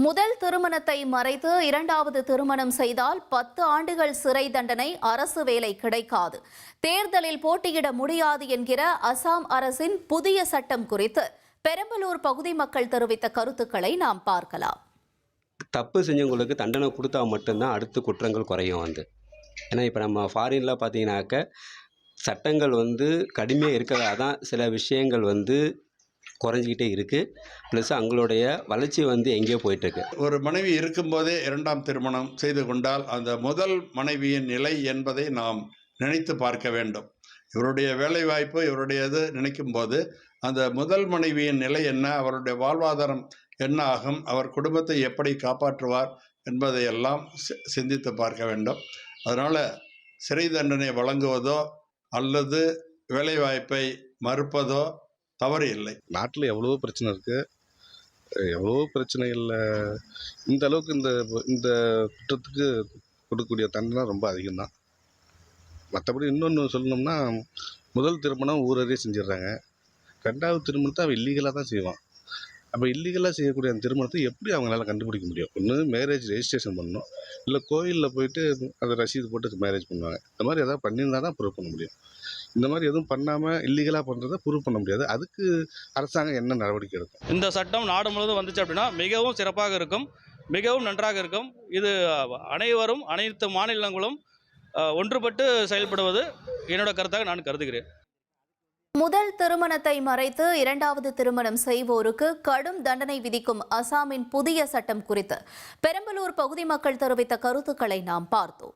முதல் திருமணத்தை மறைத்து இரண்டாவது திருமணம் செய்தால் 10 ஆண்டுகள் சிறை தண்டனை, அரசு வேலை கிடைக்காது, தேர்தலில் போட்டியிட முடியாது என்கிற அசாம் அரசின் புதிய சட்டம் குறித்து பெரம்பலூர் பகுதி மக்கள் தெரிவித்த கருத்துக்களை நாம் பார்க்கலாம். தப்பு செஞ்சவங்களுக்கு தண்டனை கொடுத்தா மட்டும்தான் அடுத்து குற்றங்கள் குறையும் ஏன்னா இப்போ நம்ம ஃபாரினில் பார்த்தீங்கன்னாக்க சட்டங்கள் கடுமையாக இருக்கிறதா தான் சில விஷயங்கள் குறைஞ்சிக்கிட்டே இருக்குது. ப்ளஸ் அவங்களுடைய வளர்ச்சி எங்கேயோ போயிட்டுருக்கு. ஒரு மனைவி இருக்கும்போதே இரண்டாம் திருமணம் செய்து கொண்டால் அந்த முதல் மனைவியின் நிலை என்பதை நாம் நினைத்து பார்க்க வேண்டும். இவருடைய வேலைவாய்ப்பு இவருடையது நினைக்கும் போது அந்த முதல் மனைவியின் நிலை என்ன, அவருடைய வாழ்வாதாரம் என்ன ஆகும், அவர் குடும்பத்தை எப்படி காப்பாற்றுவார் என்பதையெல்லாம் சிந்தித்து பார்க்க வேண்டும். அதனால் சிறை தண்டனை வழங்குவதோ அல்லது வேலைவாய்ப்பை மறுப்பதோ தவறு இல்லை. நாட்டில் எவ்வளவோ பிரச்சனை இருக்குது, எவ்வளவோ பிரச்சனைகளில் இந்த அளவுக்கு இந்த குற்றத்துக்கு கொடுக்கக்கூடிய தண்டனை ரொம்ப அதிகம்தான். மற்றபடி இன்னொன்று சொல்லணும்னா, முதல் திருமணம் ஊரறிய செஞ்சிடுறாங்க, ரெண்டாவது திருமணத்தை அவன் இல்லீகலாக தான் செய்வான். அப்போ இல்லீகலாக செய்யக்கூடிய அந்த திருமணத்தை எப்படி அவங்களால கண்டுபிடிக்க முடியும்? ஒன்று மேரேஜ் ரெஜிஸ்ட்ரேஷன் பண்ணணும், இல்லை கோயிலில் போயிட்டு அதை ரசீது போட்டு மேரேஜ் பண்ணுவாங்க. இந்த மாதிரி எதாவது பண்ணியிருந்தால் தான் ப்ரூவ் பண்ண முடியும். இந்த மாதிரி எதுவும் பண்ணாமல் இல்லீகலாக பண்ணுறதை ப்ரூவ் பண்ண முடியாது. அதுக்கு அரசாங்கம் என்ன நடவடிக்கை எடுக்கும்? இந்த சட்டம் நாடு முழுவதும் வந்துச்சு அப்படின்னா மிகவும் சிறப்பாக இருக்கும், மிகவும் நன்றாக இருக்கும். இது அனைவரும் அனைத்து மாநிலங்களும் ஒன்றுபட்டு செயல்படுவது என்னோட கருத்தாக நான் கருதுகிறேன். முதல் திருமணத்தை மறைத்து இரண்டாவது திருமணம் செய்வோருக்கு கடும் தண்டனை விதிக்கும் அசாமின் புதிய சட்டம் குறித்து பெரம்பலூர் பகுதி மக்கள் தெரிவித்த கருத்துக்களை நாம் பார்த்தோம்.